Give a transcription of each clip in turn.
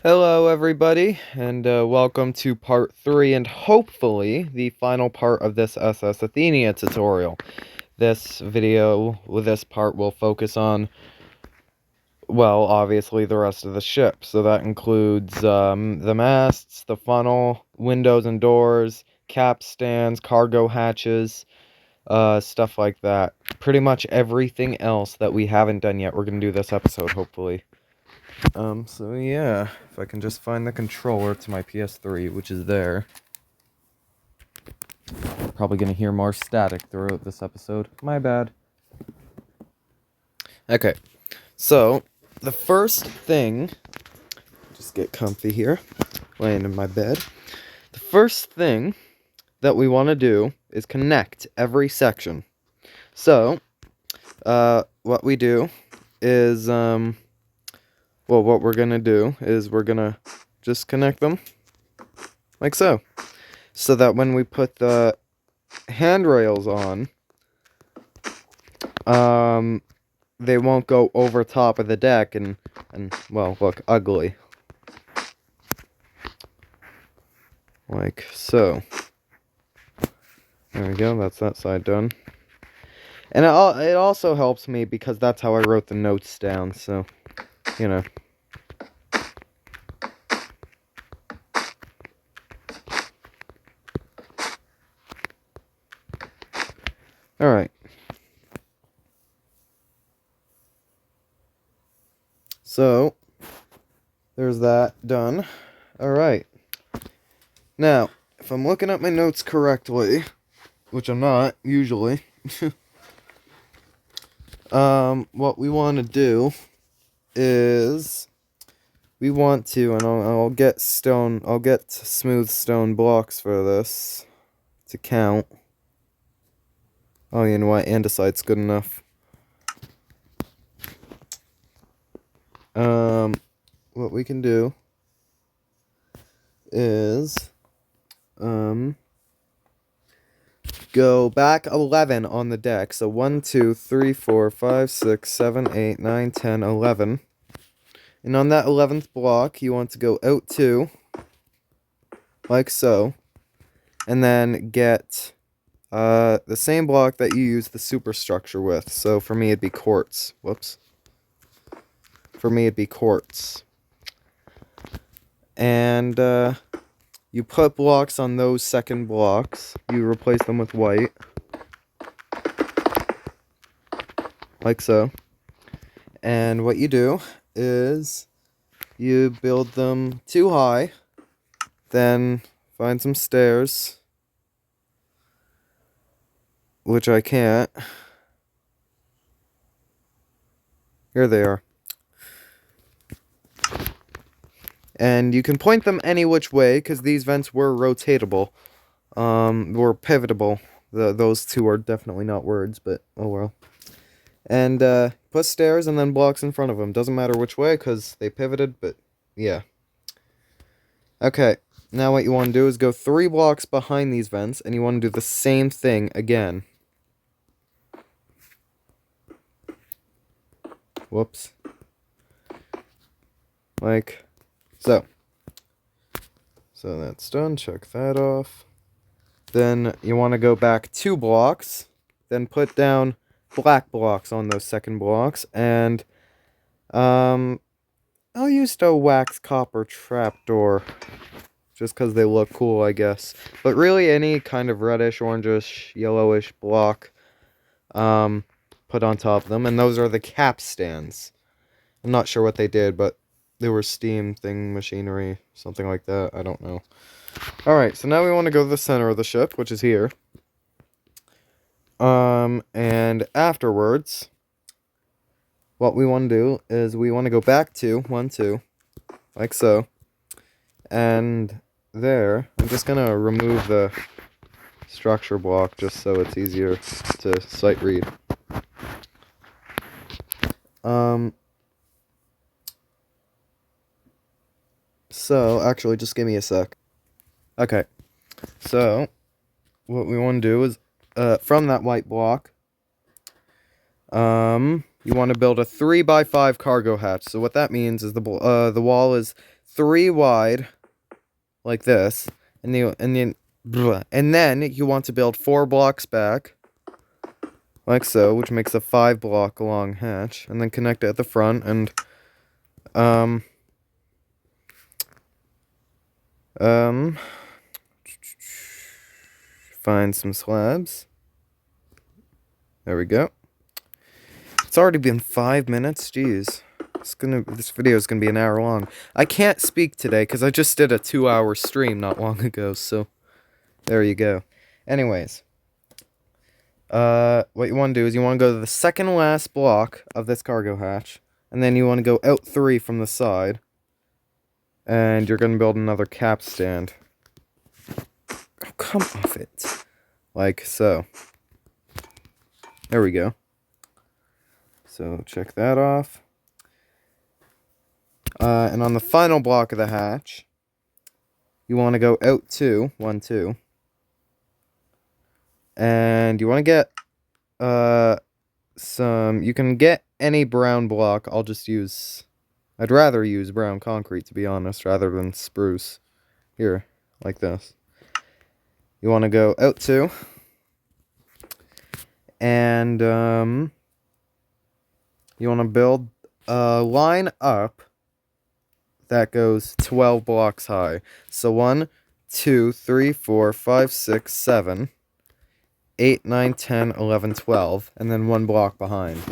Hello, everybody, and welcome to part 3, and hopefully the final part of this SS Athenia tutorial. This video, with this part, will focus on, well, obviously the rest of the ship. So that includes the masts, the funnel, windows and doors, capstans, cargo hatches, stuff like that. Pretty much everything else that we haven't done yet, we're going to do this episode, hopefully. So yeah, if I can just find the controller to my PS3, which is there. Probably gonna hear more static throughout this episode. My bad. Okay, so the first thing, just get comfy here, laying in my bed. The first thing that we want to do is connect every section. So, what we do is, well, what we're gonna do is we're gonna just connect them like so. So that when we put the handrails on, they won't go over top of the deck and well, look ugly. Like so. There we go, that's that side done. And it also helps me because that's how I wrote the notes down, so, you know. Alright. So, there's that done. Alright. Now, if I'm looking at my notes correctly, which I'm not, usually, what we want to do is, we want to, and I'll get smooth stone blocks for this to count. Oh, you know what, andesite's good enough. What we can do is, go back 11 on the deck. So 1, 2, 3, 4, 5, 6, 7, 8, 9, 10, 11. And on that 11th block, you want to go out 2, like so. And then get the same block that you use the superstructure with. So for me, it'd be quartz. Whoops. For me, it'd be quartz. And you put blocks on those second blocks. You replace them with white. Like so. And what you do is you build them too high. Then find some stairs. Which I can't. Here they are. And you can point them any which way, because these vents were rotatable. Were pivotable. Those two are definitely not words, but oh well. And put stairs and then blocks in front of them. Doesn't matter which way, because they pivoted, but yeah. Okay, now what you want to do is go 3 blocks behind these vents, and you want to do the same thing again. Whoops. Like so. So that's done. Check that off. Then you want to go back 2 blocks. Then put down black blocks on those second blocks. And I'll use a wax copper trapdoor. Just because they look cool, I guess. But really any kind of reddish, orangish, yellowish block put on top of them. And those are the capstans. I'm not sure what they did, but they were steam thing, machinery, something like that. I don't know. Alright, so now we want to go to the center of the ship, which is here. And afterwards, what we want to do is we want to go back to 1, 2, like so. And there, I'm just going to remove the structure block just so it's easier to sight read. So, actually, just give me a sec. Okay, so, what we want to do is, from that white block, you want to build a 3x5 cargo hatch. So what that means is the wall is 3 wide, like this, and then you want to build 4 blocks back, like so, which makes a 5-block long hatch, and then connect it at the front, and find some slabs. There we go. It's already been 5 minutes. Jeez. This video is gonna be an hour long. I can't speak today because I just did a 2-hour stream not long ago, so there you go. Anyways, what you want to do is you want to go to the second last block of this cargo hatch, and then you want to go out 3 from the side, and you're gonna build another capstan. Oh, come off it. Like so. There we go. So check that off. And on the final block of the hatch, you want to go out 2, 1, 2. And you want to get you can get any brown block. I'd rather use brown concrete, to be honest, rather than spruce. Here, like this. You want to go out 2. And you want to build a line up that goes 12 blocks high. So 1, 2, 3, 4, 5, 6, 7, 8, 9, 10, 11, 12, and then 1 block behind.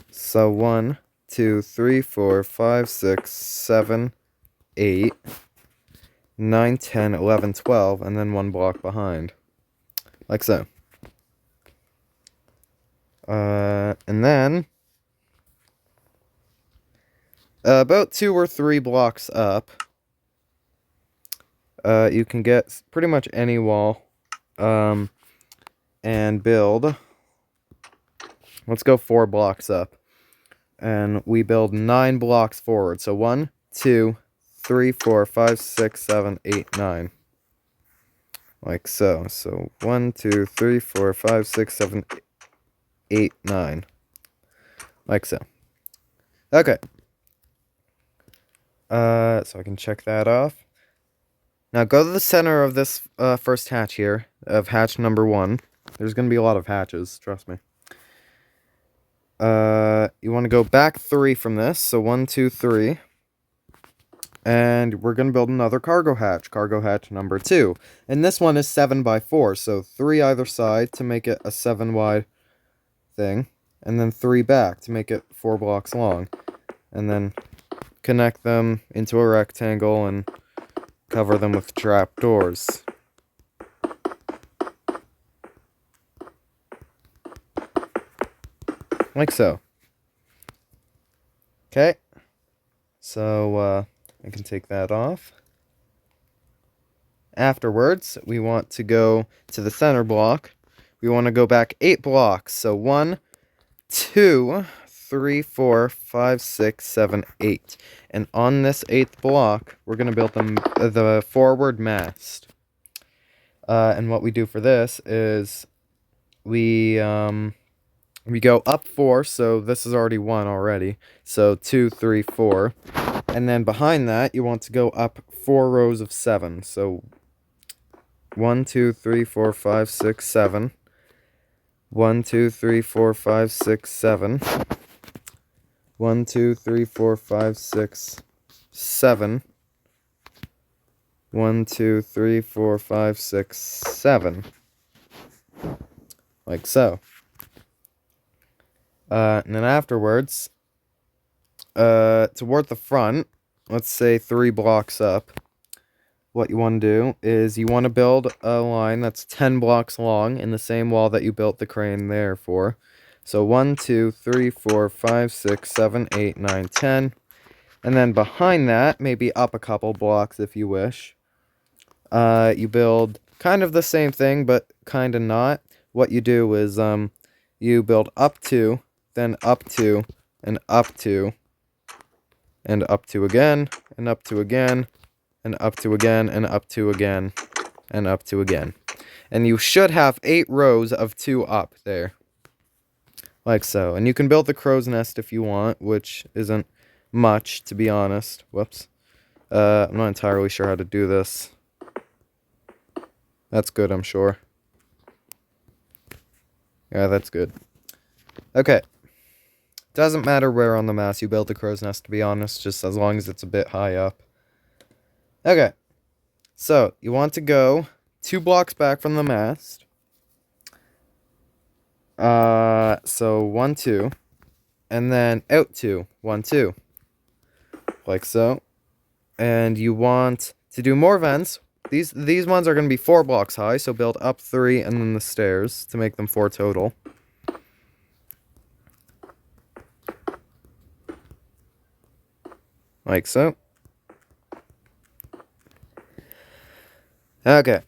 So 1, 2, 3, 4, 5, 6, 7, 8, 9, 10, 11, 12, and then 1 block behind. Like so. And then about 2 or 3 blocks up, you can get pretty much any wall, and build. Let's go 4 blocks up, and we build 9 blocks forward. So 1, 2, 3, 4, 5, 6, 7, 8, 9. Like so. So 1, 2, 3, 4, 5, 6, 7, 8, 9. Like so. Okay. So I can check that off. Now go to the center of this first hatch here, of hatch number 1. There's going to be a lot of hatches, trust me. You want to go back 3 from this, so 1, 2, 3. And we're going to build another cargo hatch number 2. And this one is 7x4, so 3 either side to make it a 7 wide thing. And then 3 back to make it 4 blocks long. And then connect them into a rectangle and cover them with trapdoors. Like so. Okay. So, I can take that off. Afterwards, we want to go to the center block. We want to go back 8 blocks. So 1, 2, 3, 4, 5, 6, 7, 8. And on this 8th block, we're going to build the forward mast. And what we do for this is we go up 4, so this is already 1 already. So 2, 3, 4. And then behind that, you want to go up 4 rows of 7. So 1, 2, 3, 4, 5, 6, 7. 1, 2, 3, 4, 5, 6, 7. 1, 2, 3, 4, 5, 6, 7. 1, 2, 3, 4, 5, 6, 7. Like so. And then afterwards, toward the front, let's say 3 blocks up, what you want to do is you want to build a line that's 10 blocks long in the same wall that you built the crane there for. So 1, 2, 3, 4, 5, 6, 7, 8, 9, 10. And then behind that, maybe up a couple blocks if you wish, you build kind of the same thing, but kind of not. What you do is you build up 2, then up 2, and up 2, and up 2 again, and up 2 again, and up 2 again, and up 2 again, and up 2 again. And you should have 8 rows of 2 up there. like so. And you can build the crow's nest if you want, which isn't much, to be honest. Whoops. I'm not entirely sure how to do this. That's good, I'm sure. Yeah, that's good. Okay. Doesn't matter where on the mast you build the crow's nest, to be honest, just as long as it's a bit high up. Okay. So, you want to go 2 blocks back from the mast. So 1, 2. And then out 2. 1, 2. Like so. And you want to do more vents. These ones are going to be 4 blocks high, so build up 3 and then the stairs to make them 4 total. Like so. Okay.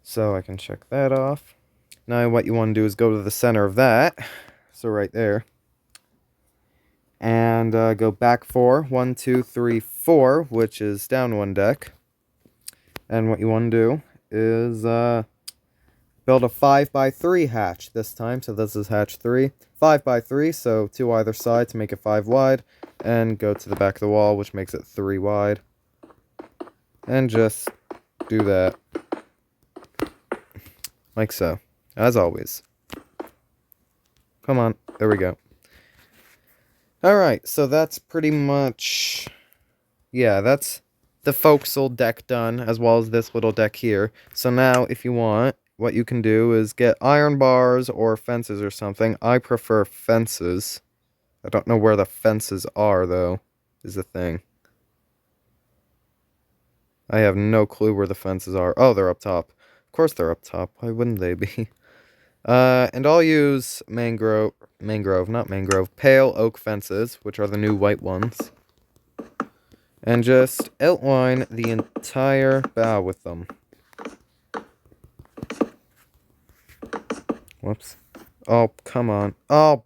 So I can check that off. Now what you want to do is go to the center of that. So right there. And go back 4. 1, 2, 3, 4, which is down 1 deck. And what you want to do is build a 5x3 hatch this time. So this is hatch 3. 5x3, so 2 either side to make it 5 wide. And go to the back of the wall, which makes it 3 wide. And just do that. Like so. As always. Come on. There we go. Alright, so that's pretty much... yeah, that's the forecastle deck done, as well as this little deck here. So now, if you want, what you can do is get iron bars or fences or something. I prefer fences. I don't know where the fences are, though, is the thing. I have no clue where the fences are. Oh, they're up top. Of course they're up top. Why wouldn't they be? And I'll use pale oak fences, which are the new white ones. And just outline the entire bow with them. Whoops. Oh, come on. Oh,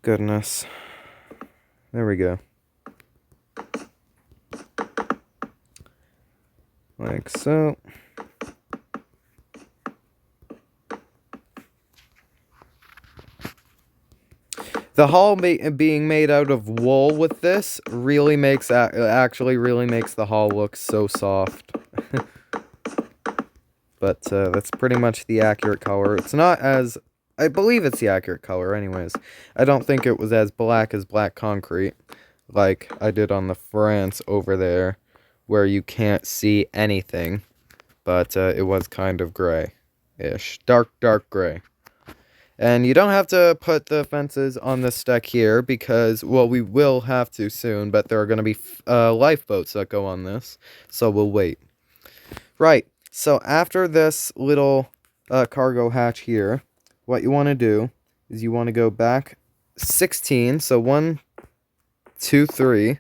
goodness. There we go. Like so. The hull being made out of wool with this really makes actually really makes the hull look so soft. But that's pretty much the accurate color. It's not as... I believe it's the accurate color anyways. I don't think it was as black as black concrete, like I did on the France over there, where you can't see anything. But it was kind of gray-ish. Dark gray. And you don't have to put the fences on this deck here because, well, we will have to soon, but there are going to be lifeboats that go on this, so we'll wait. Right, so after this little cargo hatch here, what you want to do is you want to go back 16, so 1, 2, 3,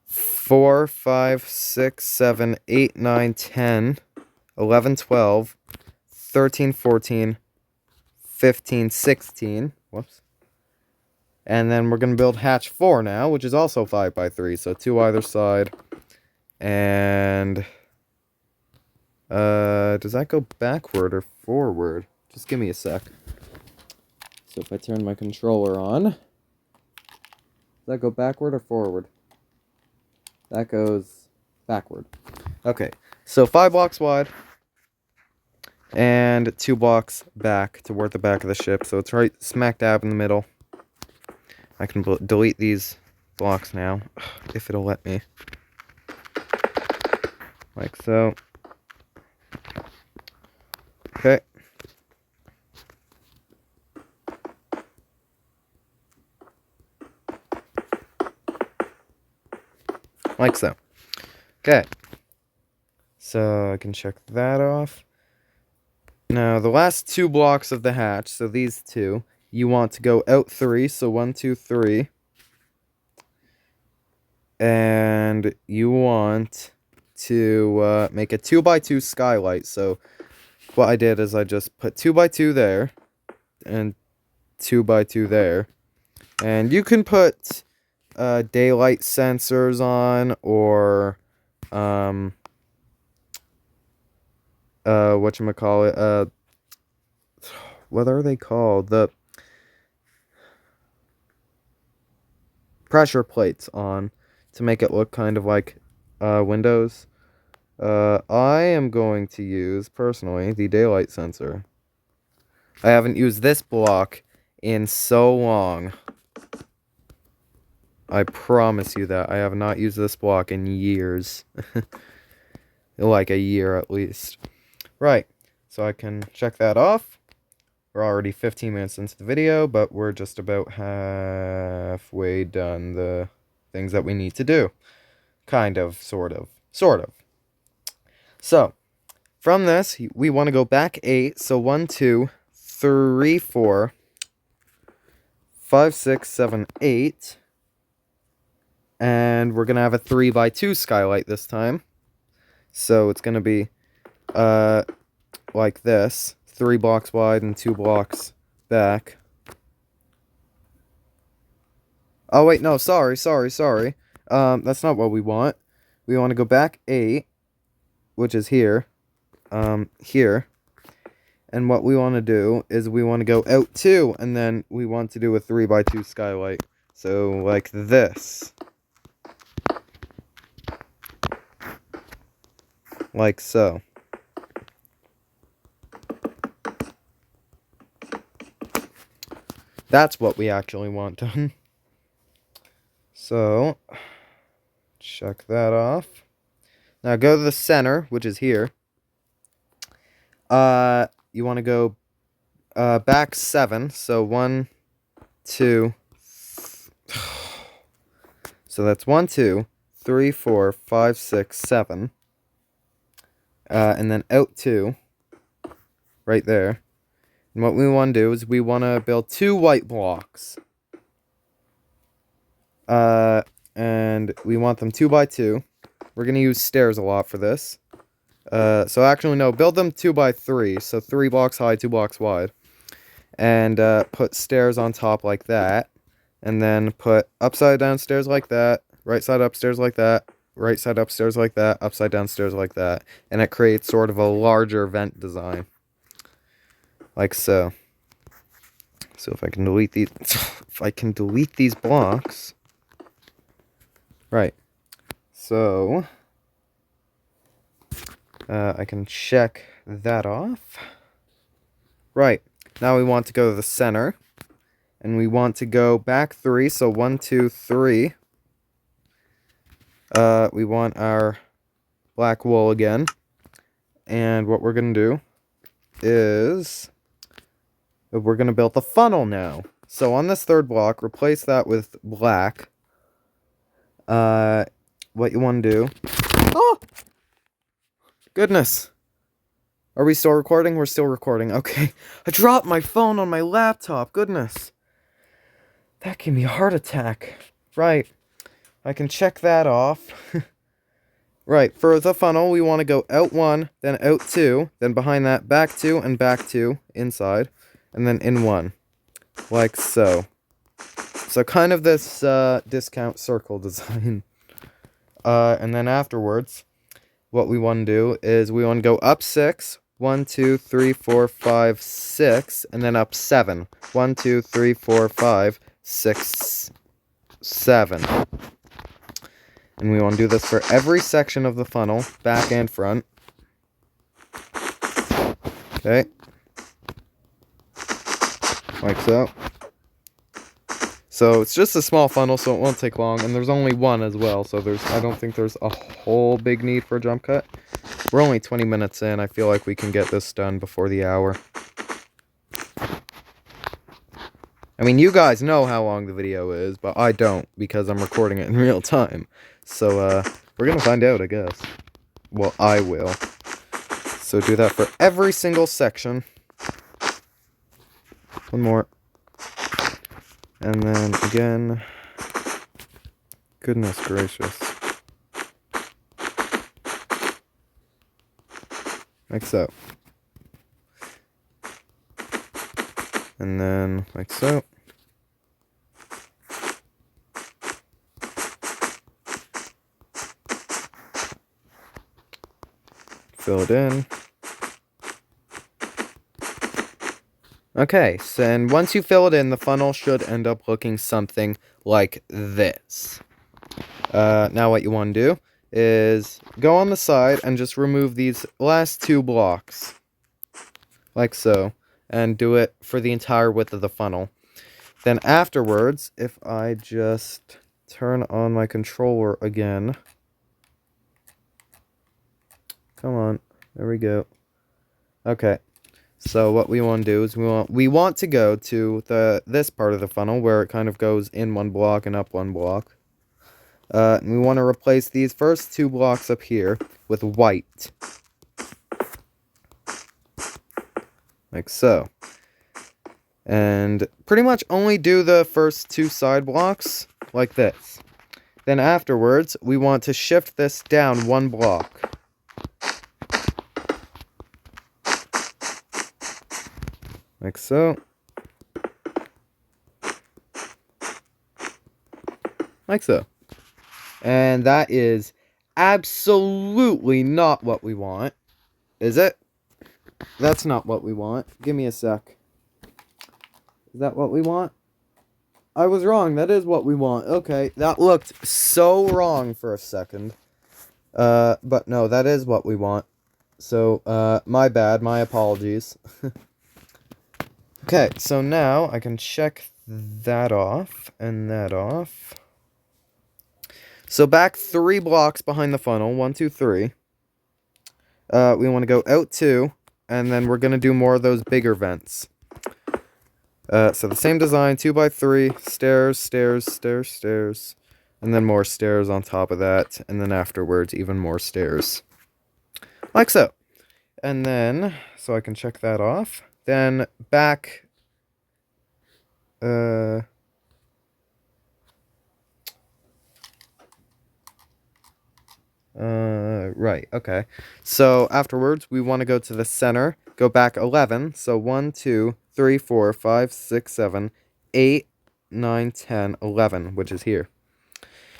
4, 5, 6, 7, 8, 9, 10, 11, 12, 13, 14, 15, 16. Whoops. And then we're going to build hatch 4 now, which is also 5x3. So 2 either side. And... does that go backward or forward? Just give me a sec. So if I turn my controller on... does that go backward or forward? That goes backward. Okay. So 5 blocks wide. And 2 blocks back toward the back of the ship. So it's right smack dab in the middle. I can delete these blocks now, if it'll let me. Like so. Okay. Like so. Okay. So I can check that off. Now, the last 2 blocks of the hatch, so these 2, you want to go out 3, so 1, 2, 3. And you want to make a 2x2 skylight. So what I did is I just put 2x2 there and 2x2 there. And you can put daylight sensors on or whatchamacallit, what are they called? The pressure plates on to make it look kind of like windows. I am going to use, personally, the daylight sensor. I haven't used this block in so long. I promise you that. I have not used this block in years. Like a year at least. Right, so I can check that off. We're already 15 minutes into the video, but we're just about halfway done the things that we need to do. Kind of, sort of. So, from this, we want to go back 8. So 1, 2, 3, 4, 5, 6, 7, 8. And we're going to have a 3x2 skylight this time. So it's going to be like this. 3 blocks wide and 2 blocks back. Oh, wait, no, sorry. That's not what we want. We want to go back 8, which is here. Here. And what we want to do is we want to go out 2, and then we want to do a 3x2 skylight. So, like this. Like so. That's what we actually want done. So, check that off. Now go to the center, which is here. You want to go back 7. So 1, 2. So that's 1, 2, 3, 4, 5, 6, 7. And then out 2. Right there. And what we want to do is we want to build 2 white blocks. And we want them 2x2. We're going to use stairs a lot for this. So actually, no, build them 2x3. So 3 blocks high, 2 blocks wide. And put stairs on top like that. And then put upside down stairs like that. Right side upstairs like that. Right side upstairs like that. Upside down stairs like that. And it creates sort of a larger vent design. Like so. So if I can delete these, blocks. Right. So I can check that off. Right. Now we want to go to the center. And we want to go back 3. So 1, 2, 3. We want our black wool again. And what we're going to do is we're going to build the funnel now. So on this 3rd block, replace that with black. What you want to do... Oh! Goodness. Are we still recording? We're still recording. Okay. I dropped my phone on my laptop. Goodness. That gave me a heart attack. Right. I can check that off. Right. For the funnel, we want to go out 1, then out 2, then behind that back 2 and back 2 inside, and then in 1. Like so. So kind of this discount circle design. And then afterwards, what we want to do is we want to go up 6. 1, 2, 3, 4, 5, 6, and then up 7. 1, 2, 3, 4, 5, 6, 7. And we want to do this for every section of the funnel, back and front. Okay. Like so. So it's just a small funnel, so it won't take long, and there's only one as well, so I don't think there's a whole big need for a jump cut. We're only 20 minutes in. I feel like we can get this done before the hour. I mean, you guys know how long the video is, but I don't, because I'm recording it in real time. So, we're gonna find out, I guess. Well, I will. So do that for every single section. One more. And then, again... Goodness gracious. Like so. And then, like so. Fill it in. Okay, so and once you fill it in, the funnel should end up looking something like this. Now what you want to do is go on the side and just remove these last 2 blocks. Like so. And do it for the entire width of the funnel. Then afterwards, if I just turn on my controller again. Come on. There we go. Okay. So what we want to do is we want to go to this part of the funnel where it kind of goes in 1 block and up 1 block. And we want to replace these first 2 blocks up here with white. Like so. And pretty much only do the first 2 side blocks like this. Then afterwards, we want to shift this down 1 block. Like so. Like so. And that is absolutely not what we want. Is it? That's not what we want. Give me a sec. Is that what we want? I was wrong. That is what we want. Okay, that looked so wrong for a second. But no, that is what we want. So, my bad. My apologies. Okay, so now I can check that off and that off. So back 3 blocks behind the funnel. 1, 2, 3. We want to go out 2, and then we're going to do more of those bigger vents. So the same design, 2 by 3, stairs, stairs, stairs, stairs, and then more stairs on top of that, and then afterwards even more stairs. Like so. And then, so I can check that off. Then back, right, okay. So afterwards, we want to go to the center, go back 11. So 1, 2, 3, 4, 5, 6, 7, 8, 9, 10, 11, which is here.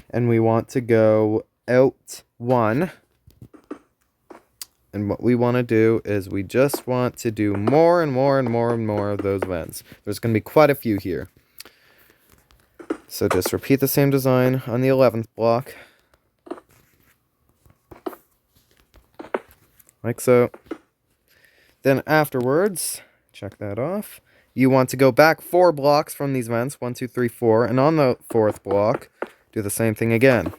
And we want to go out 1. And what we want to do is we just want to do more and more and more and more of those vents. There's going to be quite a few here. So just repeat the same design on the 11th block. Like so. Then afterwards, check that off. You want to go back 4 blocks from these vents. 1, 2, 3, 4. And on the 4th block, do the same thing again.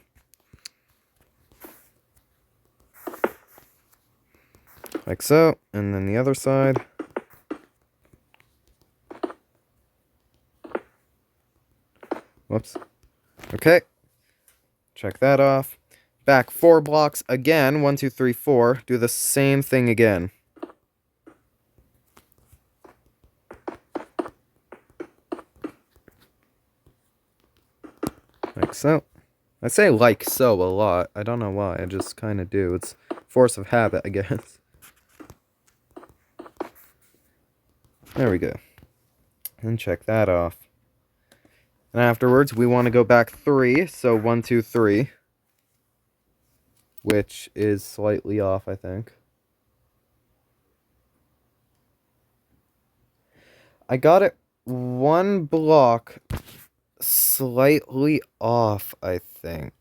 Like so. And then the other side. Whoops. Okay. Check that off. Back 4 blocks again. 1, 2, 3, 4. Do the same thing again. Like so. I say like so a lot. I don't know why. I just kind of do. It's force of habit, I guess. There we go. And check that off. And afterwards, we want to go back 3. So 1, 2, 3. Which is slightly off, I think. I got it 1 block slightly off, I think.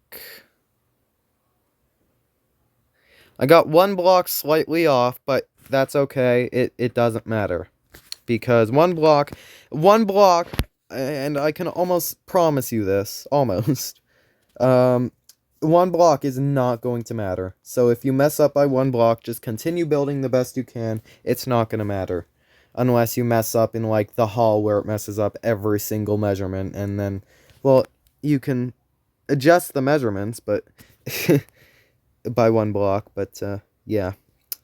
I got 1 block slightly off, but that's okay. It doesn't matter. Because one block, and I can almost promise you this, almost. 1 block is not going to matter. So if you mess up by 1 block, just continue building the best you can. It's not going to matter. Unless you mess up in, like, the hall where it messes up every single measurement. And then, well, you can adjust the measurements, but by 1 block. But, yeah.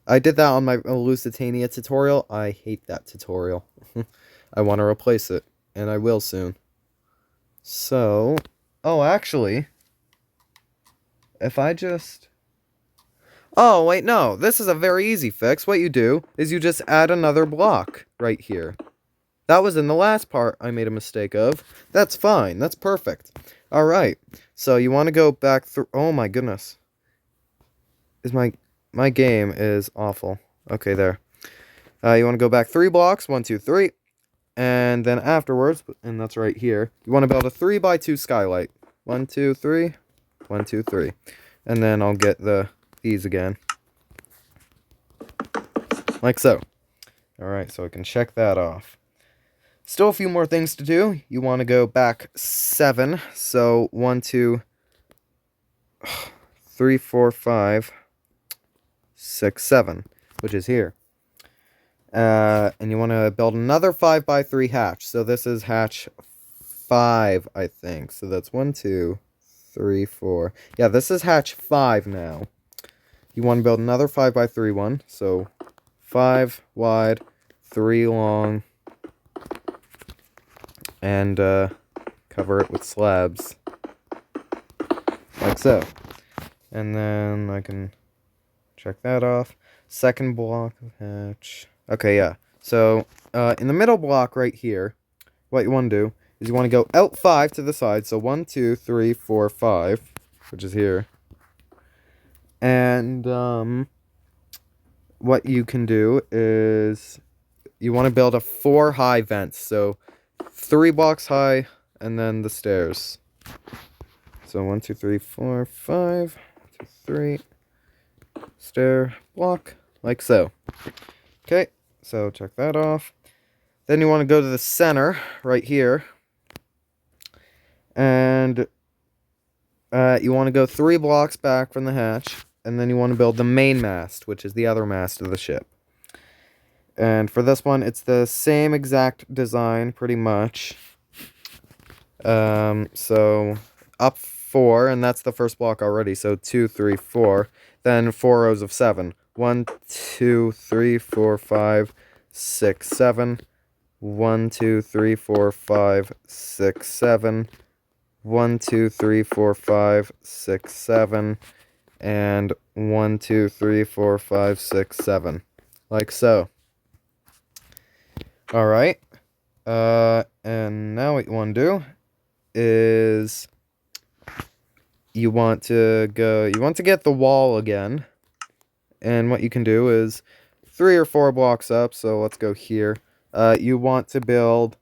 I did that on my SS Athenia tutorial. I hate that tutorial. I want to replace it. And I will soon. So, oh, actually, if I just... Oh, wait, no. This is a very easy fix. What you do is you just add another block right here. That was in the last part I made a mistake of. That's fine. That's perfect. All right. So you want to go back through... Oh, my goodness. Is my game is awful. Okay, there. You want to go back 3 blocks. 1, 2, 3. And then afterwards, and that's right here, you want to build a 3x2 skylight. 1, 2, 3. 1, 2, 3. And then I'll get these again. Like so. Alright, so I can check that off. Still a few more things to do. You want to go back 7. So 1, 2, 3, 4, 5, 6, 7, which is here. And you want to build another 5x3 hatch. So this is hatch 5, I think. So that's 1, 2, 3, 4. Yeah, this is hatch 5 now. You want to build another 5x3 one. So 5 wide, 3 long, and cover it with slabs. Like so. And then I can check that off. Second block of hatch. Okay, yeah. So, in the middle block right here, what you want to do is you want to go out 5 to the side. So 1, 2, 3, 4, 5, which is here. And, what you can do is you want to build a 4 high vents. So 3 blocks high, and then the stairs. So 1, 2, 3, 4, 5, 1, 2, 3, stair, block, like so. Okay, so check that off. Then you want to go to the center, right here. And you want to go 3 blocks back from the hatch. And then you want to build the main mast, which is the other mast of the ship. And for this one, it's the same exact design, pretty much. So up 4, and that's the first block already. So 2, 3, 4. Then 4 rows of 7. 1, 2, 3, 4, 5, 6, 7. 1, 2, 3, 4, 5, 6, 7. 1, 2, 3, 4, 5, 6, 7. And 1, 2, 3, 4, 5, 6, 7. Like so. Alright. And now what you want to do is you want to get the wall again. And what you can do is 3 or 4 blocks up, so let's go here. You want to build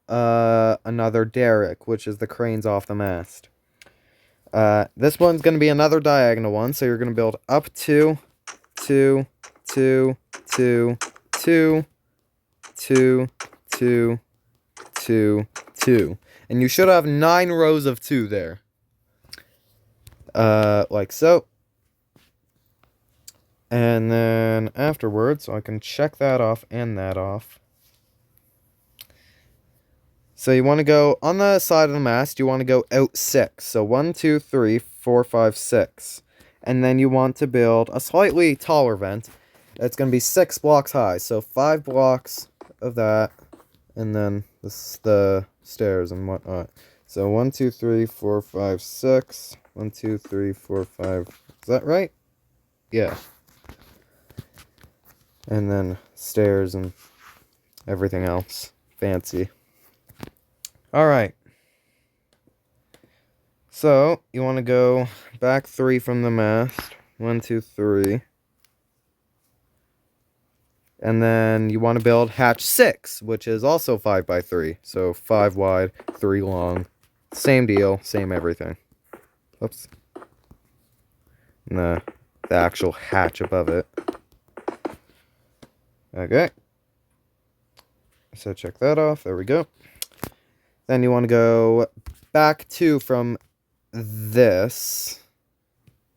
another derrick, which is the cranes off the mast. This one's going to be another diagonal one, so you're going to build up 2, 2, 2, 2, 2, 2, 2, 2, 2. And you should have 9 rows of 2 there. Like so. And then afterwards, so I can check that off and that off. So you want to go on the side of the mast, you want to go out 6. So 1, 2, 3, 4, 5, 6. And then you want to build a slightly taller vent. It's going to be 6 blocks high. So 5 blocks of that. And then the stairs and whatnot. So 1, 2, 3, 4, 5, 6. 1, 2, 3, 4, 5. Is that right? Yeah. And then stairs and everything else. Fancy. Alright. So, you want to go back 3 from the mast. 1, 2, 3. And then you want to build hatch 6, which is also 5x3. So 5 wide, 3 long. Same deal, same everything. Oops. And the actual hatch above it. Okay. So check that off. There we go. Then you want to go back 2 from this.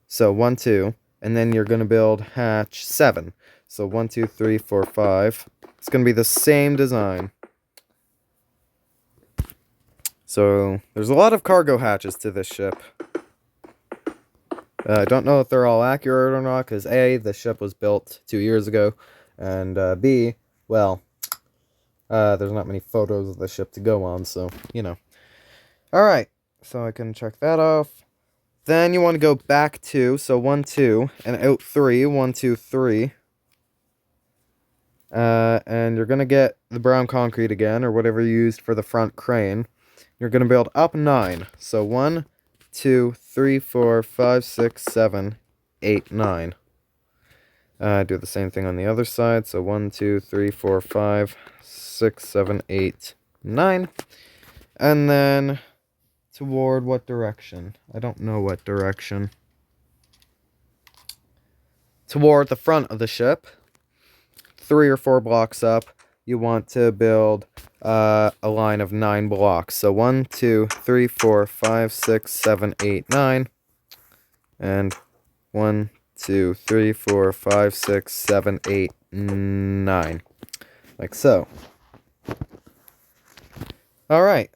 So 1, 2. And then you're going to build hatch 7. So 1, 2, 3, 4, 5. It's going to be the same design. So there's a lot of cargo hatches to this ship. I don't know if they're all accurate or not, because A, the ship was built 2 years ago, and B, well, there's not many photos of the ship to go on, so, you know. Alright, so I can check that off. Then you want to go back 2, so 1, 2, and out 3, 1, 2, 3. And you're going to get the brown concrete again, or whatever you used for the front crane. You're going to build up 9, so 1, 2, 3, 4, 5, 6, 7, 8, 9. Do the same thing on the other side. So 1, 2, 3, 4, 5, 6, 7, 8, 9. And then toward what direction? I don't know what direction. Toward the front of the ship, 3 or 4 blocks up, you want to build a line of 9 blocks. So 1, 2, 3, 4, 5, 6, 7, 8, 9. And 1, 2, 3, 4, 5, 6, 7, 8, 9. Like so. Alright.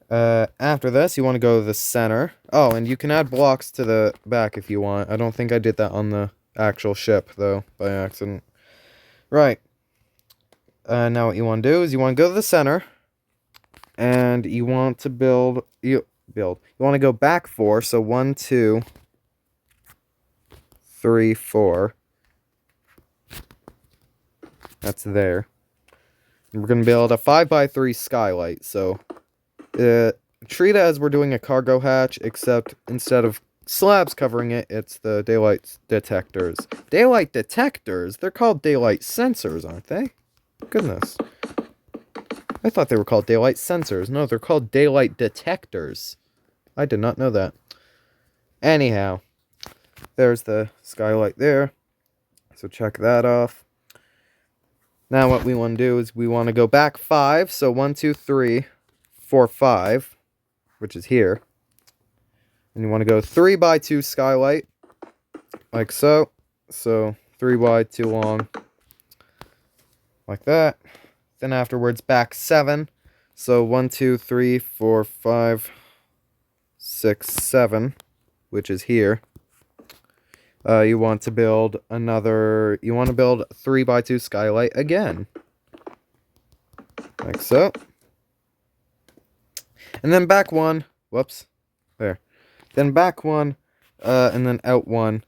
After this, you want to go to the center. Oh, and you can add blocks to the back if you want. I don't think I did that on the actual ship, though, by accident. Right. Now what you want to do is you want to go to the center. And you want to You want to go back 4. So 1, 2, 3, 4. That's there. And we're going to build a 5x3 skylight. So treat it as we're doing a cargo hatch, except instead of slabs covering it, it's the daylight detectors. Daylight detectors? They're called daylight sensors, aren't they? Goodness. I thought they were called daylight sensors. No, they're called daylight detectors. I did not know that. Anyhow, there's the skylight there. So check that off. Now what we want to do is we want to go back 5. So 1, 2, 3, 4, 5, which is here. And you want to go 3x2 skylight, like so. So 3 wide, 2 long, like that. Then afterwards back 7. So 1, 2, 3, 4, 5, 6, 7, which is here. You want to build another. You want to build 3x2 skylight again, like so. And then back 1. Whoops, there. Then back 1, and then out 1.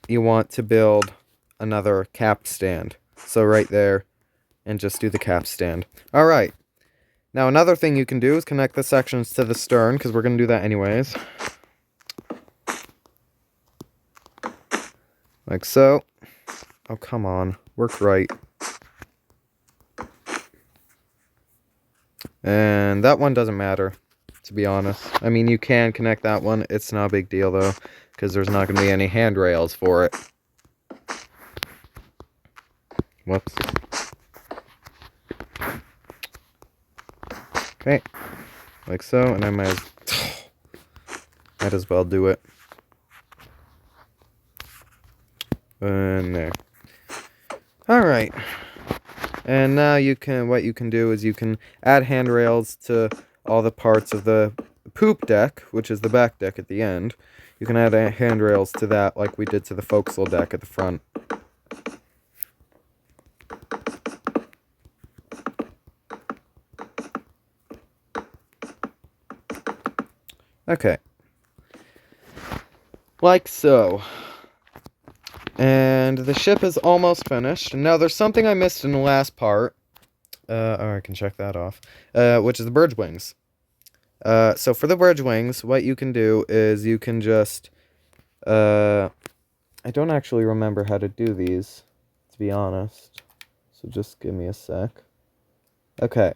You want to build another cap stand. So right there, and just do the cap stand. All right. Now another thing you can do is connect the sections to the stern, because we're going to do that anyways. Like so. Oh, come on. Work right. And that one doesn't matter, to be honest. I mean, you can connect that one. It's not a big deal, though, because there's not going to be any handrails for it. Whoops. Okay. Like so, and I might as well do it. And there. Alright. And now what you can do is you can add handrails to all the parts of the poop deck, which is the back deck at the end. You can add handrails to that like we did to the forecastle deck at the front. Okay. Like so. And the ship is almost finished. Now, there's something I missed in the last part. I can check that off. Which is the bridge wings. So for the bridge wings, what you can do is you can just... I don't actually remember how to do these, to be honest. So just give me a sec. Okay.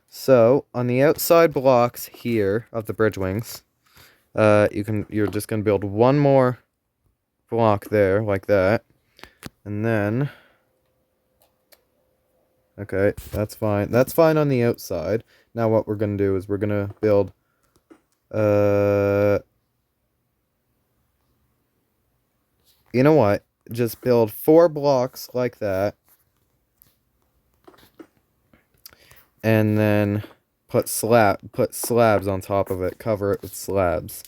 So, on the outside blocks here of the bridge wings, you're just going to build one more block there, like that. And then... Okay, that's fine. That's fine on the outside. Now what we're going to do is we're going to build... You know what? Just build 4 blocks like that. And then put slabs on top of it. Cover it with slabs.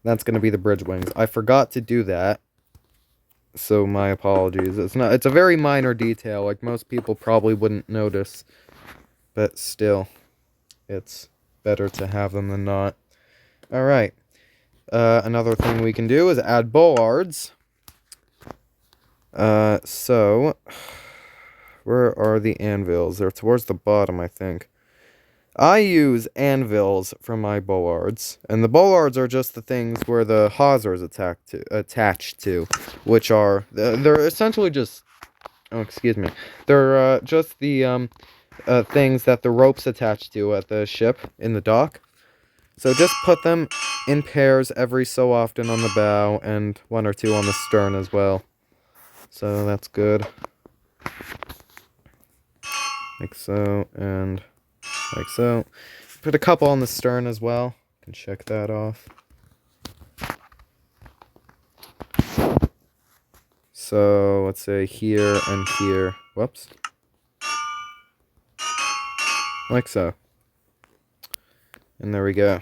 That's going to be the bridge wings. I forgot to do that. So my apologies. It's a very minor detail, like most people probably wouldn't notice. But still, it's better to have them than not. Alright. Another thing we can do is add bollards. So where are the anvils? They're towards the bottom, I think. I use anvils for my bollards, and the bollards are just the things where the hawser is attached to, which are they're essentially just excuse me, they're just the things that the ropes attach to at the ship in the dock. So just put them in pairs every so often on the bow and one or two on the stern as well. So that's good. Like so, and like so. Put a couple on the stern as well. You can check that off. So let's say here and here. Whoops. Like so. And there we go.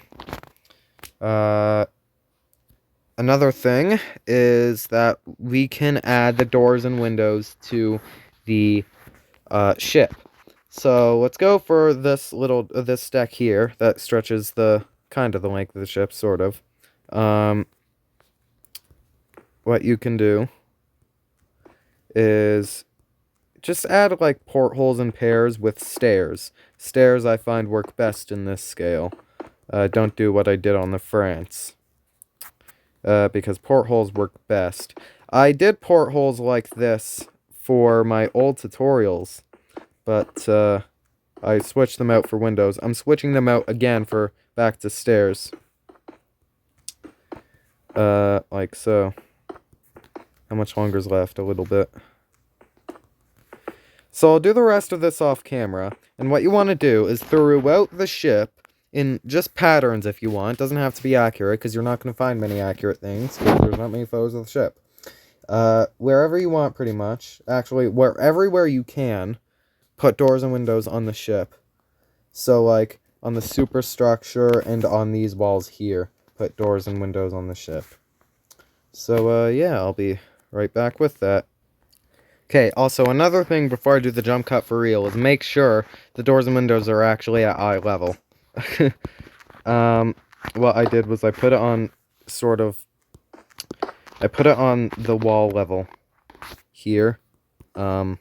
Another thing is that we can add the doors and windows to the ship. So let's go for this this deck here that stretches the kind of the length of the ship, sort of. What you can do is just add like portholes in pairs with stairs. Stairs I find work best in this scale. Don't do what I did on the France. Because portholes work best. I did portholes like this for my old tutorials, but I switched them out for windows. I'm switching them out again for back to stairs. Like so. How much longer's left? A little bit. So I'll do the rest of this off camera, and what you want to do is throughout the ship, in just patterns if you want, doesn't have to be accurate, because you're not going to find many accurate things, because there's not many photos of the ship. Wherever you want, pretty much, actually, everywhere you can, put doors and windows on the ship. So, like, on the superstructure and on these walls here, put doors and windows on the ship. So, yeah, I'll be right back with that. Okay, also another thing before I do the jump cut for real is make sure the doors and windows are actually at eye level. What I did was I put it on I put it on the wall level here. Don't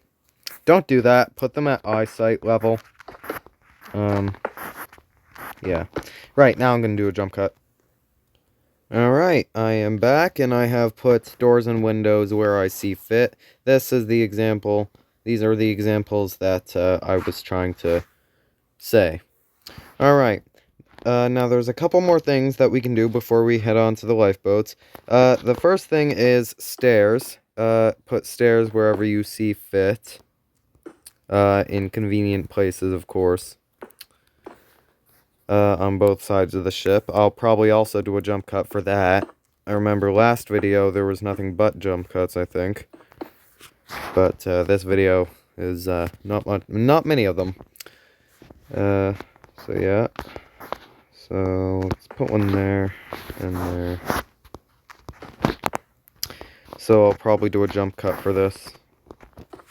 do that. Put them at eyesight level. Yeah. Right, now I'm going to do a jump cut. Alright, I am back, and I have put doors and windows where I see fit. This is the example. These are the examples that I was trying to say. Alright, now there's a couple more things that we can do before we head on to the lifeboats. The first thing is stairs. Put stairs wherever you see fit. In convenient places, of course. On both sides of the ship. I'll probably also do a jump cut for that. I remember last video there was nothing but jump cuts, I think. But this video is not many of them. So yeah. So let's put one there and there. So I'll probably do a jump cut for this.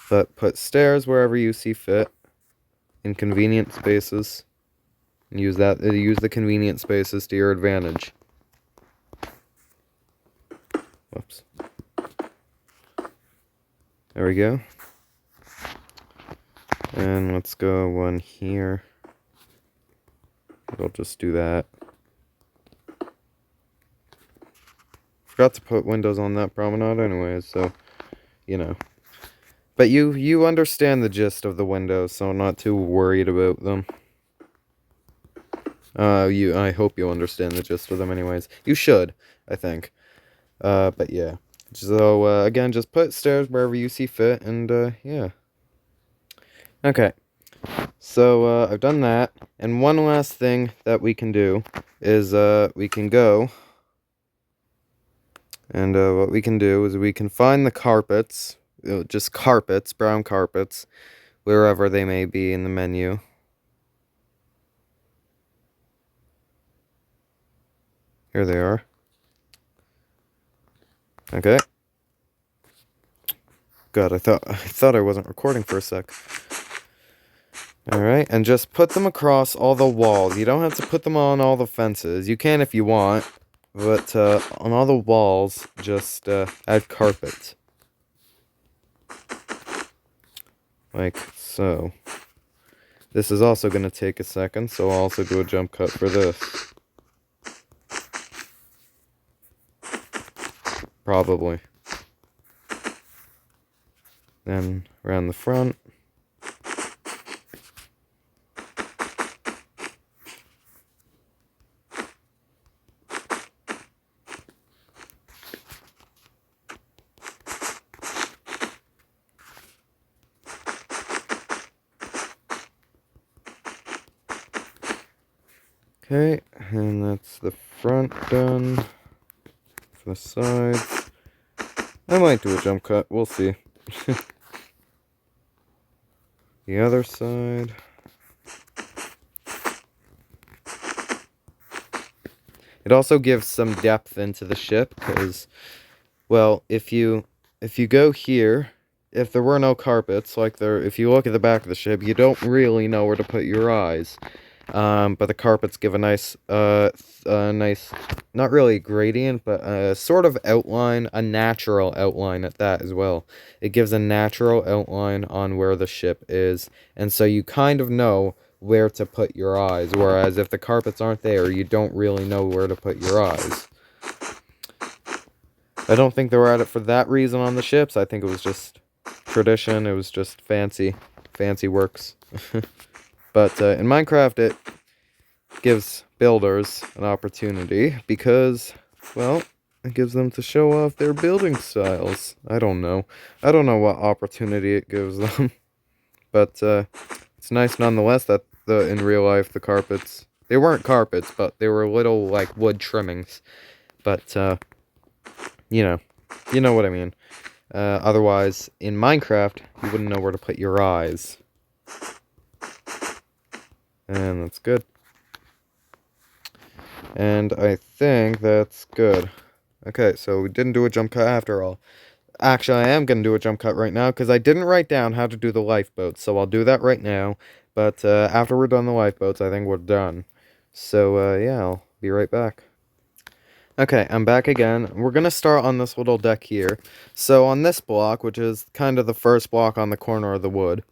But put stairs wherever you see fit. In convenient spaces. Use the convenient spaces to your advantage. Whoops. There we go. And let's go one here. I'll just do that. Forgot to put windows on that promenade anyways, so, you know. But you understand the gist of the windows, so I'm not too worried about them. I hope you understand the gist of them anyways. You should, I think. But yeah. So, again, just put stairs wherever you see fit, and, yeah. Okay. So, I've done that, and one last thing that we can do is, we can go, and, what we can do is we can find the carpets, just carpets, brown carpets, wherever they may be in the menu. Here they are. Okay. God, I thought I wasn't recording for a sec. Alright, and just put them across all the walls. You don't have to put them on all the fences. You can if you want, but on all the walls, just add carpet. Like so. This is also going to take a second, so I'll also do a jump cut for this. Probably. Then around the front. Okay, and that's the front done. For the sides. I might do a jump cut, we'll see. The other side. It also gives some depth into the ship, because, well, if you go here, if there were no carpets, like if you look at the back of the ship, you don't really know where to put your eyes. But the carpets give a nice, not really gradient, but a sort of outline, a natural outline at that as well. It gives a natural outline on where the ship is, and so you kind of know where to put your eyes, whereas if the carpets aren't there, you don't really know where to put your eyes. I don't think they were at it for that reason on the ships. I think it was just tradition. It was just fancy works. But in Minecraft, it gives builders an opportunity because, well, it gives them to show off their building styles. I don't know what opportunity it gives them. But it's nice nonetheless that in real life the carpets, they weren't carpets, but they were little like wood trimmings. But you know what I mean. Otherwise, in Minecraft, you wouldn't know where to put your eyes. And that's good. And I think that's good. Okay, so we didn't do a jump cut after all. Actually, I am going to do a jump cut right now, because I didn't write down how to do the lifeboats, so I'll do that right now. But after we're done the lifeboats, I think we're done. So, yeah, I'll be right back. Okay, I'm back again. We're going to start on this little deck here. So on this block, which is kind of the first block on the corner of the wood,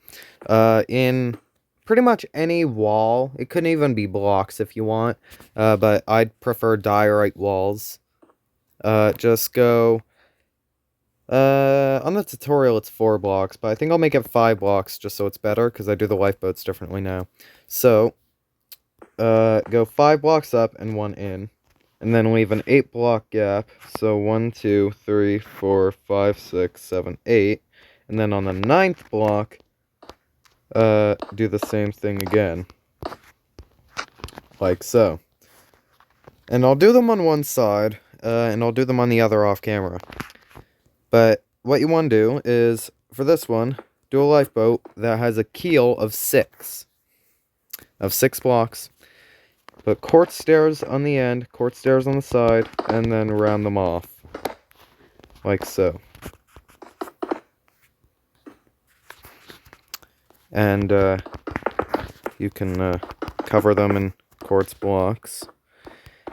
in pretty much any wall, it couldn't even be blocks if you want, but I'd prefer diorite walls. Just go, on the tutorial it's 4 blocks, but I think I'll make it 5 blocks just so it's better, because I do the lifeboats differently now. So, go 5 blocks up and 1 in. And then leave an 8 block gap. So 1, 2, 3, 4, 5, 6, 7, 8. And then on the 9th block, do the same thing again. Like so. And I'll do them on one side, and I'll do them on the other off camera. But what you want to do is, for this one, do a lifeboat that has a keel of 6. Of 6 blocks. Put quartz stairs on the end, quartz stairs on the side, and then round them off. Like so. And you can cover them in quartz blocks.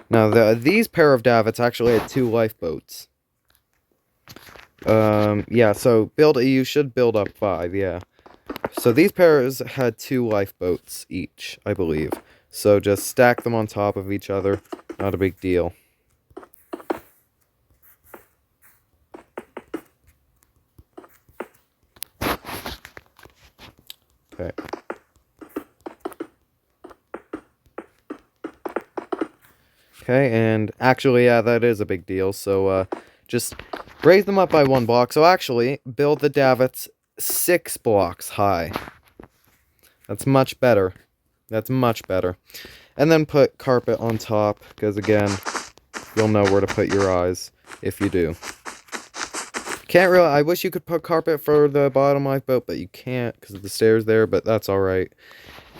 Now, these pair of davits actually had 2 lifeboats. Yeah, so you should build up 5, yeah. So these pairs had 2 lifeboats each, I believe. So just stack them on top of each other. Not a big deal. Okay. Okay, and actually, yeah, that is a big deal. So, just raise them up by 1 block. So actually, build the davits 6 blocks high. That's much better. That's much better. And then put carpet on top, because again, you'll know where to put your eyes if you do. Can't really, I wish you could put carpet for the bottom lifeboat, but you can't because of the stairs there, but that's alright.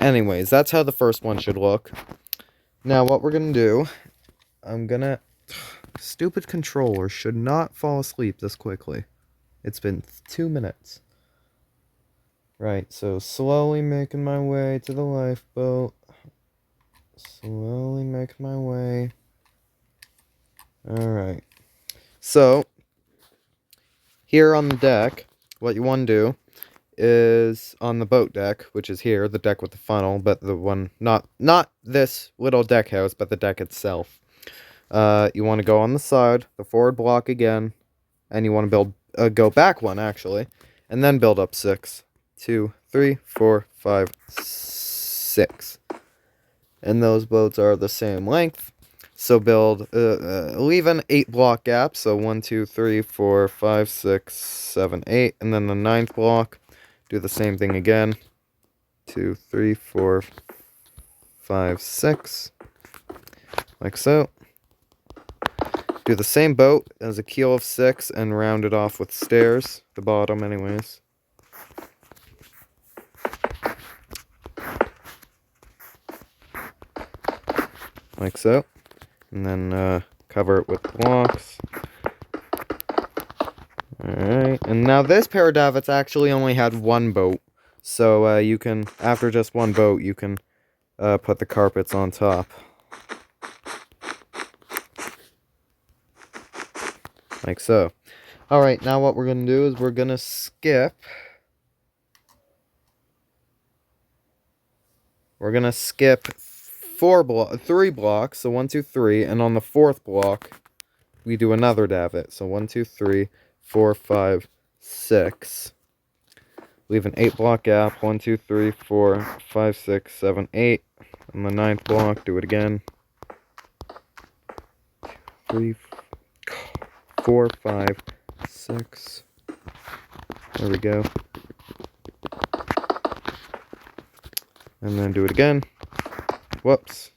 Anyways, that's how the first one should look. Now, what we're going to do, stupid controller should not fall asleep this quickly. It's been 2 minutes. Right, so slowly making my way to the lifeboat. Slowly making my way. Alright. So, here on the deck, what you want to do is on the boat deck, which is here, the deck with the funnel, but the one, not this little deck house, but the deck itself. You want to go on the side, the forward block again, and you want to build, go back one, actually, and then build up 6. 2, 3, 4, 5, 6. And those boats are the same length. So leave an 8 block gap. So 1, 2, 3, 4, 5, 6, 7, 8. And then the 9th block, do the same thing again. 2, 3, 4, 5, 6. Like so. Do the same boat as a keel of 6 and round it off with stairs. The bottom anyways. Like so. And then cover it with blocks. Alright, and now this pair of davits actually only had one boat. So you can, after just one boat, you can put the carpets on top. Like so. Alright, now what we're going to do is we're going to skip. We're going to skip 3 blocks. So 1, 2, 3. And on the 4th block, we do another davit. So 1, 2, 3, 4, 5, 6. Leave an 8 block gap. 1, 2, 3, 4, 5, 6, 7, 8. On the 9th block, do it again. 3, 4, 5, 6. There we go. And then do it again. Whoops.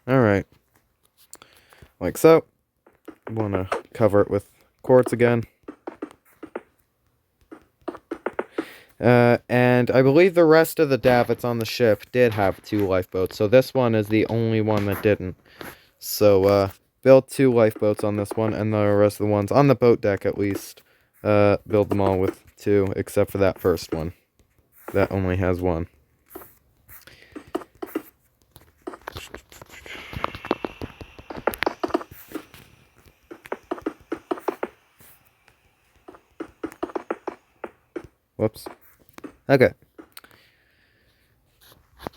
Alright. Like so. I want to cover it with quartz again. And I believe the rest of the davits on the ship did have 2 lifeboats. So this one is the only one that didn't. So, build 2 lifeboats on this one, and the rest of the ones on the boat deck at least, build them all with 2, except for that first one. That only has 1. Whoops. Okay.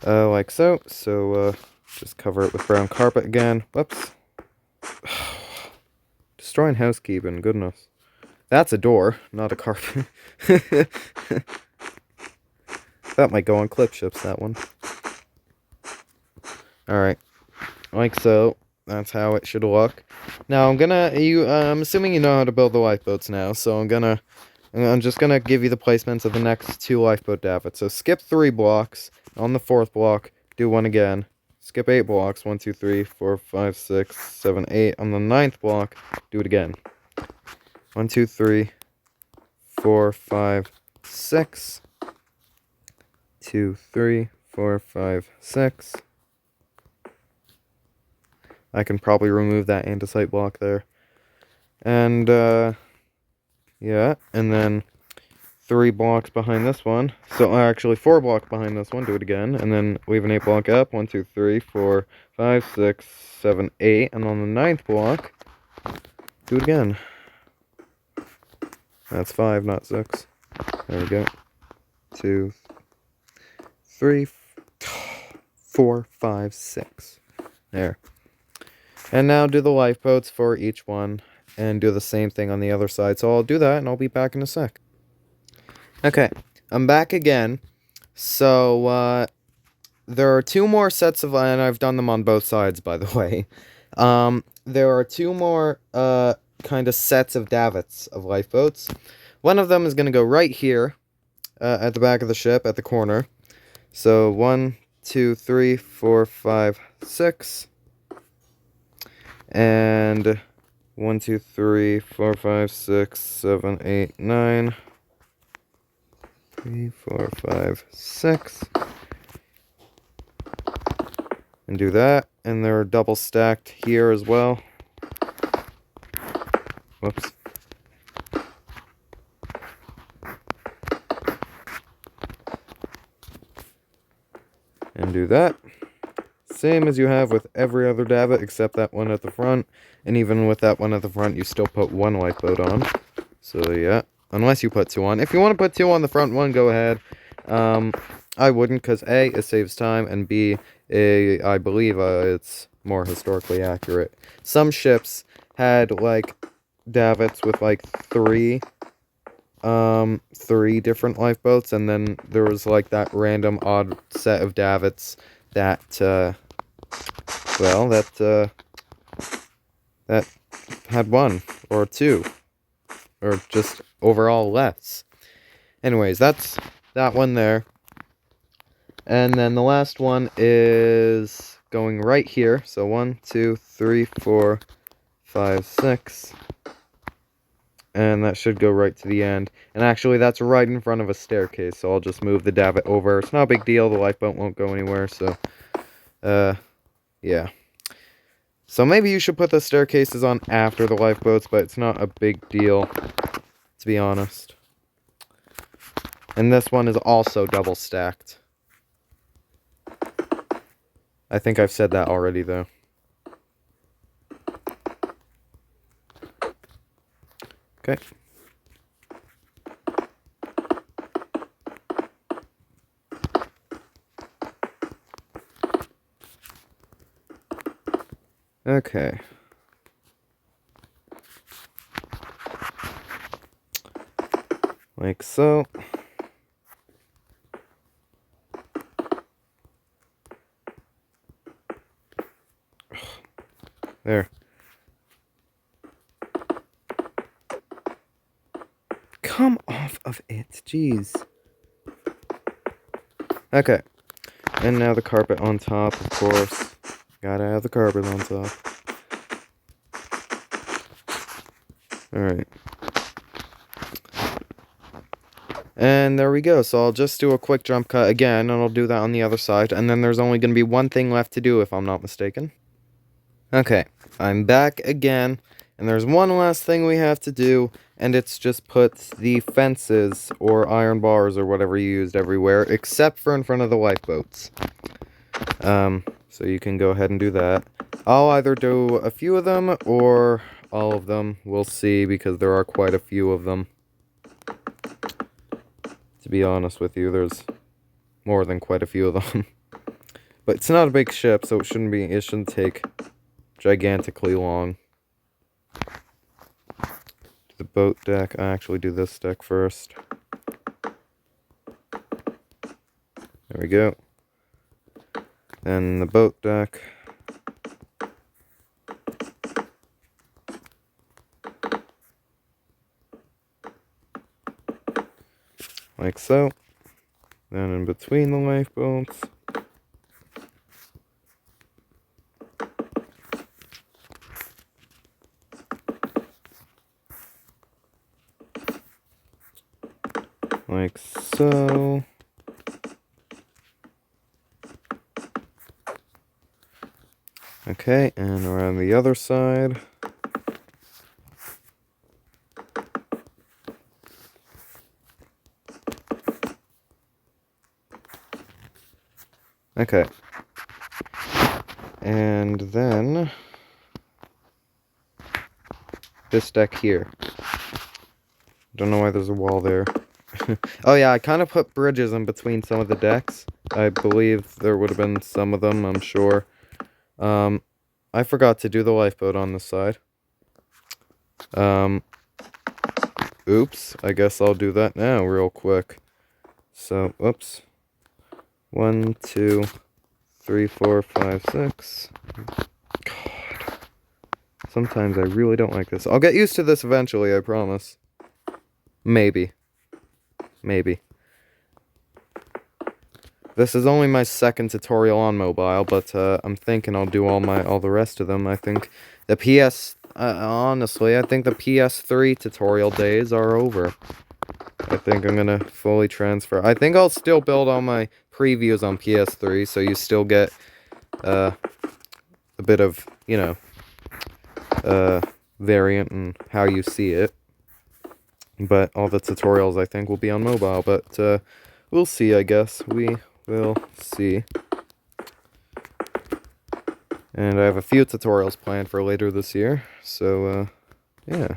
Like so. So, just cover it with brown carpet again. Whoops. Destroying housekeeping, goodness. That's a door, not a carpet. That might go on clip ships, that one. Alright. Like so. That's how it should look. Now, I'm assuming you know how to build the lifeboats now, so I'm just gonna give you the placements of the next 2 lifeboat davits. So skip 3 blocks. On the 4th block, do 1 again. Skip 8 blocks. 1, 2, 3, 4, 5, 6, 7, 8. On the 9th block, do it again. 1, 2, 3, 4, 5, 6. 2, 3, 4, 5, 6. I can probably remove that andesite block there. And, yeah, and then 3 blocks behind this one. So, actually 4 blocks behind this one. Do it again. And then leave an 8 block up. 1, 2, 3, 4, 5, 6, 7, 8. And on the 9th block, do it again. That's 5, not 6. There we go. 2, 3, 4, 5, 6. There. And now do the lifeboats for each one. And do the same thing on the other side. So I'll do that and I'll be back in a sec. Okay, I'm back again. So, there are 2 more sets of, and I've done them on both sides, by the way. There are 2 more, kind of sets of davits of lifeboats. One of them is going to go right here, at the back of the ship, at the corner. So, 1, 2, 3, 4, 5, 6. And 1, 2, 3, 4, 5, 6, 7, 8, 9. 3, 4, 5, 6. And do that. And they're double stacked here as well. Whoops. And do that. same as you have with every other davit except that one at the front. And even with that one at the front, you still put one lifeboat on. So yeah, unless you put two on. If you want to put two on the front one, go ahead. I wouldn't, because A, it saves time, and B, I believe it's more historically accurate. Some ships had, like, davits with, like, three different lifeboats, and then there was, like, that random odd set of davits that, that had one, or two, or just overall less. Anyways, that's that one there. And then the last one is going right here. So 1, 2, 3, 4, 5, 6. And that should go right to the end. And actually, that's right in front of a staircase. So I'll just move the davit over. It's not a big deal. The lifeboat won't go anywhere. So, yeah. So maybe you should put the staircases on after the lifeboats, but it's not a big deal, to be honest. And this one is also double stacked. I think I've said that already, though. Okay. Okay. Like so. There. Come off of it, jeez. Okay. And now the carpet on top, of course. Gotta have the carpet on top. Alright. And there we go. So I'll just do a quick jump cut again, and I'll do that on the other side. And then there's only going to be one thing left to do, if I'm not mistaken. Okay, I'm back again. And there's one last thing we have to do, and it's just put the fences, or iron bars, or whatever you used everywhere, except for in front of the lifeboats. So you can go ahead and do that. I'll either do a few of them, or all of them. We'll see, because there are quite a few of them. To be honest with you, there's more than quite a few of them. But it's not a big ship, so it shouldn't take gigantically long. The boat deck, I actually do this deck first. There we go. Then the boat deck. Like so. Then in between the lifeboats. Like so. Okay, and around the other side. Okay. And then this deck here. Don't know why there's a wall there. Oh yeah, I kind of put bridges in between some of the decks. I believe there would have been some of them, I'm sure. I forgot to do the lifeboat on this side. Oops, I guess I'll do that now real quick. So, whoops. 1, 2, 3, 4, 5, 6. God. Sometimes I really don't like this. I'll get used to this eventually, I promise. Maybe. Maybe. This is only my second tutorial on mobile, but I'm thinking I'll do all the rest of them. I think the honestly, I think the PS3 tutorial days are over. I think I'm gonna fully transfer. I think I'll still build all my previews on PS3, so you still get a bit of, you know, variant in how you see it. But all the tutorials, I think, will be on mobile. But we'll see, I guess. We will see. And I have a few tutorials planned for later this year, so, yeah.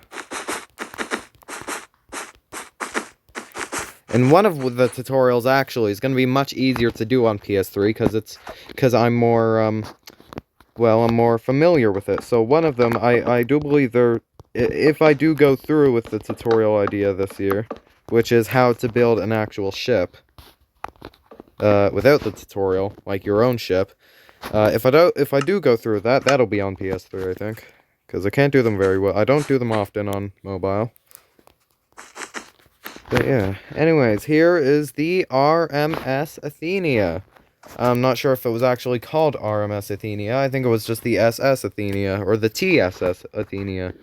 And one of the tutorials, actually, is going to be much easier to do on PS3, because I'm more, well, I'm more familiar with it. So one of them, I do believe if I do go through with the tutorial idea this year, which is how to build an actual ship, without the tutorial, like your own ship, if I do go through that, that'll be on PS3, I think. Because I can't do them very well. I don't do them often on mobile. But yeah. Anyways, here is the RMS Athenia. I'm not sure if it was actually called RMS Athenia. I think it was just the SS Athenia, or the TSS Athenia.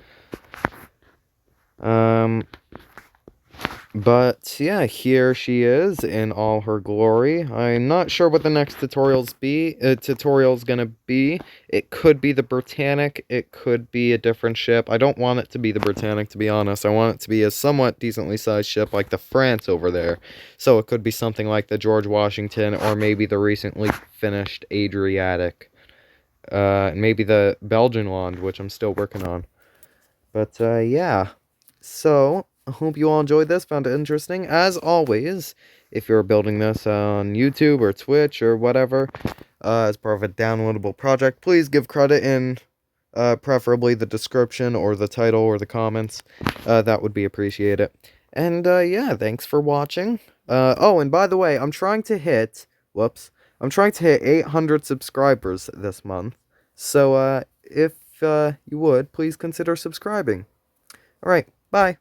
But yeah, here she is in all her glory. I'm not sure what the next tutorial's gonna be. It could be the Britannic, it could be a different ship. I don't want it to be the Britannic, to be honest. I want it to be a somewhat decently sized ship like the France over there. So it could be something like the George Washington, or maybe the recently finished Adriatic. Maybe the Belgian Wand, which I'm still working on. But yeah. So, I hope you all enjoyed this, found it interesting. As always, if you're building this on YouTube or Twitch or whatever, as part of a downloadable project, please give credit in preferably the description or the title or the comments. That would be appreciated. And yeah, thanks for watching. Oh, and by the way, I'm trying to hit 800 subscribers this month. So if you would, please consider subscribing. Alright, bye.